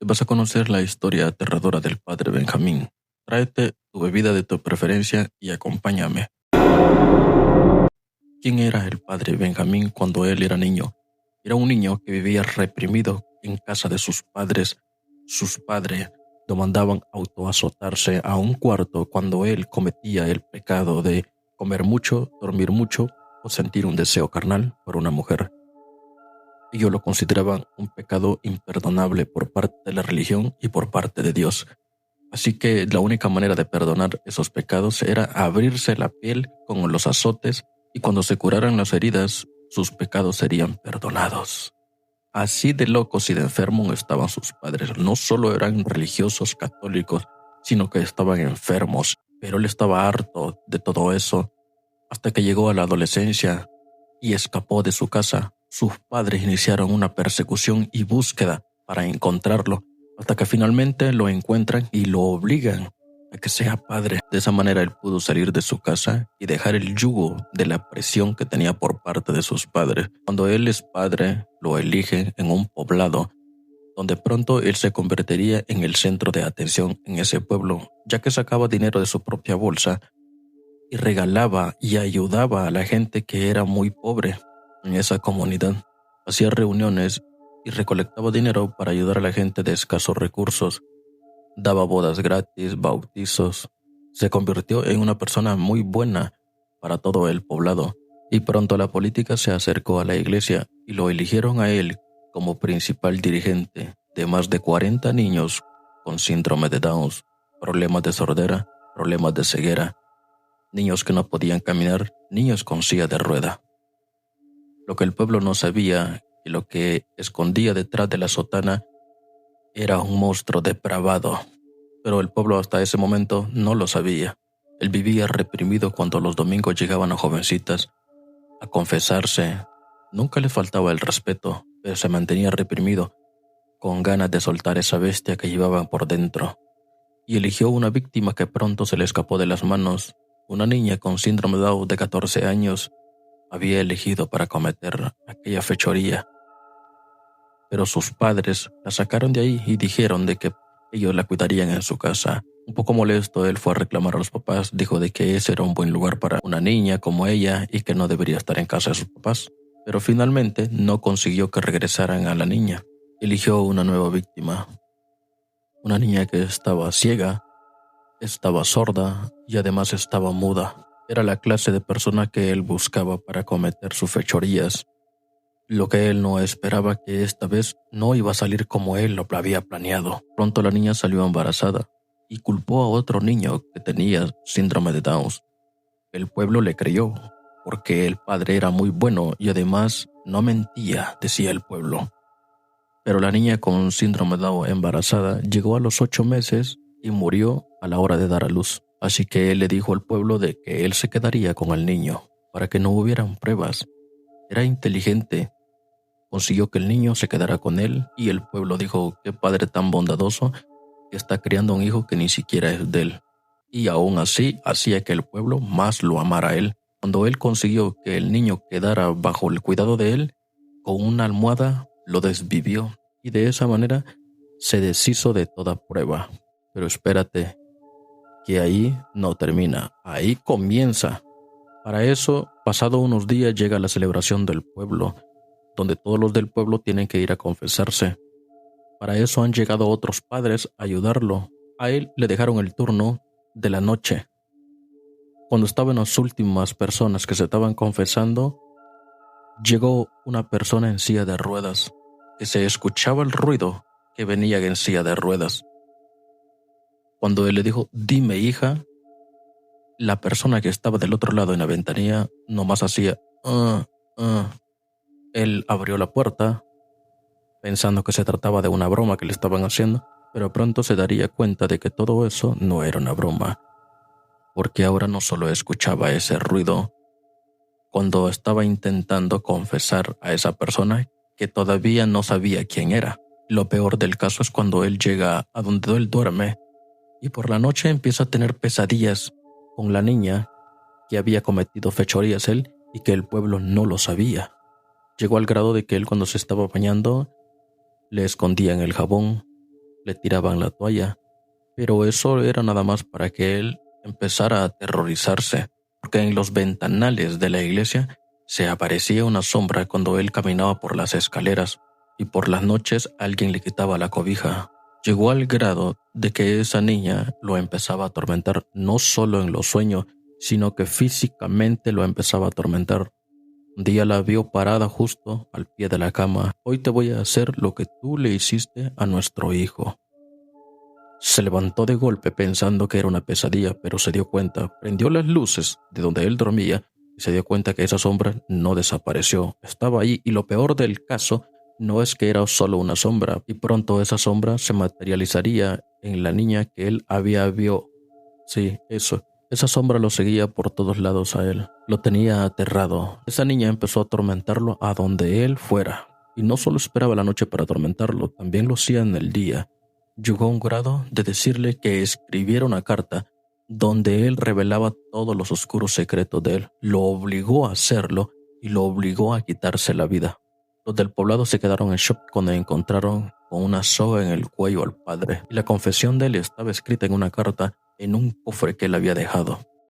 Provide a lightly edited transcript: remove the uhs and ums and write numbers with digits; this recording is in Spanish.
Vas a conocer la historia aterradora del padre Benjamín. Tráete tu bebida de tu preferencia y acompáñame. ¿Quién era el padre Benjamín cuando él era niño? Era un niño que vivía reprimido en casa de sus padres. Sus padres lo mandaban autoazotarse a un cuarto cuando él cometía el pecado de comer mucho, dormir mucho o sentir un deseo carnal por una mujer. Ellos lo consideraban un pecado imperdonable por parte de la religión y por parte de Dios. Así que la única manera de perdonar esos pecados era abrirse la piel con los azotes, y cuando se curaran las heridas, sus pecados serían perdonados. Así de locos y de enfermos estaban sus padres. No solo eran religiosos católicos, sino que estaban enfermos. Pero él estaba harto de todo eso, hasta que llegó a la adolescencia y escapó de su casa. Sus padres iniciaron una persecución y búsqueda para encontrarlo, hasta que finalmente lo encuentran y lo obligan a que sea padre. De esa manera él pudo salir de su casa y dejar el yugo de la presión que tenía por parte de sus padres. Cuando él es padre, lo eligen en un poblado, donde pronto él se convertiría en el centro de atención en ese pueblo, ya que sacaba dinero de su propia bolsa y regalaba y ayudaba a la gente que era muy pobre en esa comunidad. Hacía reuniones y recolectaba dinero para ayudar a la gente de escasos recursos. Daba bodas gratis, bautizos. Se convirtió en una persona muy buena para todo el poblado, y pronto la política se acercó a la iglesia y lo eligieron a él como principal dirigente de más de 40 niños con síndrome de Down, problemas de sordera, problemas de ceguera, niños que no podían caminar, niños con silla de rueda. Lo que el pueblo no sabía y lo que escondía detrás de la sotana era un monstruo depravado, pero el pueblo hasta ese momento no lo sabía. Él vivía reprimido cuando los domingos llegaban a jovencitas a confesarse. Nunca le faltaba el respeto, pero se mantenía reprimido, con ganas de soltar esa bestia que llevaba por dentro. Y eligió una víctima que pronto se le escapó de las manos. Una niña con síndrome de Down de 14 años había elegido para cometer aquella fechoría. Pero sus padres la sacaron de ahí y dijeron de que ellos la cuidarían en su casa. Un poco molesto, él fue a reclamar a los papás, dijo de que ese era un buen lugar para una niña como ella y que no debería estar en casa de sus papás. Pero finalmente no consiguió que regresaran a la niña. Eligió una nueva víctima. Una niña que estaba ciega, estaba sorda y además estaba muda. Era la clase de persona que él buscaba para cometer sus fechorías. Lo que él no esperaba que esta vez no iba a salir como él lo había planeado. Pronto la niña salió embarazada y culpó a otro niño que tenía síndrome de Down. El pueblo le creyó porque el padre era muy bueno y además no mentía, decía el pueblo. Pero la niña con síndrome de Down embarazada llegó a los 8 meses y murió a la hora de dar a luz. Así que él le dijo al pueblo de que él se quedaría con el niño para que no hubieran pruebas. Era inteligente. Consiguió que el niño se quedara con él y el pueblo dijo: qué padre tan bondadoso que está criando un hijo que ni siquiera es de él. Y aún así hacía que el pueblo más lo amara a él. Cuando él consiguió que el niño quedara bajo el cuidado de él, con una almohada lo desvivió y de esa manera se deshizo de toda prueba. Pero espérate, que ahí no termina, ahí comienza. Para eso, pasado unos días llega la celebración del pueblo, donde todos los del pueblo tienen que ir a confesarse. Para eso han llegado otros padres a ayudarlo. A él le dejaron el turno de la noche. Cuando estaban las últimas personas que se estaban confesando, llegó una persona en silla de ruedas, que se escuchaba el ruido que venía en silla de ruedas. Cuando él le dijo: dime, hija, la persona que estaba del otro lado en la ventanilla nomás hacía Él abrió la puerta, pensando que se trataba de una broma que le estaban haciendo, pero pronto se daría cuenta de que todo eso no era una broma, porque ahora no solo escuchaba ese ruido cuando estaba intentando confesar a esa persona que todavía no sabía quién era. Lo peor del caso es cuando él llega a donde él duerme y por la noche empieza a tener pesadillas con la niña que había cometido fechorías él y que el pueblo no lo sabía. Llegó al grado de que él, cuando se estaba bañando, le escondían el jabón le tiraban la toalla, pero eso era nada más para que él empezara a aterrorizarse, porque en los ventanales de la iglesia se aparecía una sombra cuando él caminaba por las escaleras, y por las noches alguien le quitaba la cobija. Llegó al grado de que esa niña lo empezaba a atormentar no solo en los sueños, sino que físicamente lo empezaba a atormentar. Un día la vio parada justo al pie de la cama. Hoy te voy a hacer lo que tú le hiciste a nuestro hijo. Se levantó de golpe pensando que era una pesadilla, pero se dio cuenta, prendió las luces de donde él dormía y se dio cuenta que esa sombra no desapareció. Estaba ahí y lo peor del caso no es que era solo una sombra y pronto esa sombra se materializaría en la niña que él había vio. Sí, eso. Esa sombra lo seguía por todos lados a él. Lo tenía aterrado. Esa niña empezó a atormentarlo a donde él fuera. Y no solo esperaba la noche para atormentarlo, también lo hacía en el día. Llegó a un grado de decirle que escribiera una carta donde él revelaba todos los oscuros secretos de él. Lo obligó a hacerlo y lo obligó a quitarse la vida. Los del poblado se quedaron en shock cuando encontraron con una soga en el cuello al padre. Y la confesión de él estaba escrita en una carta en un cofre que él había dejado.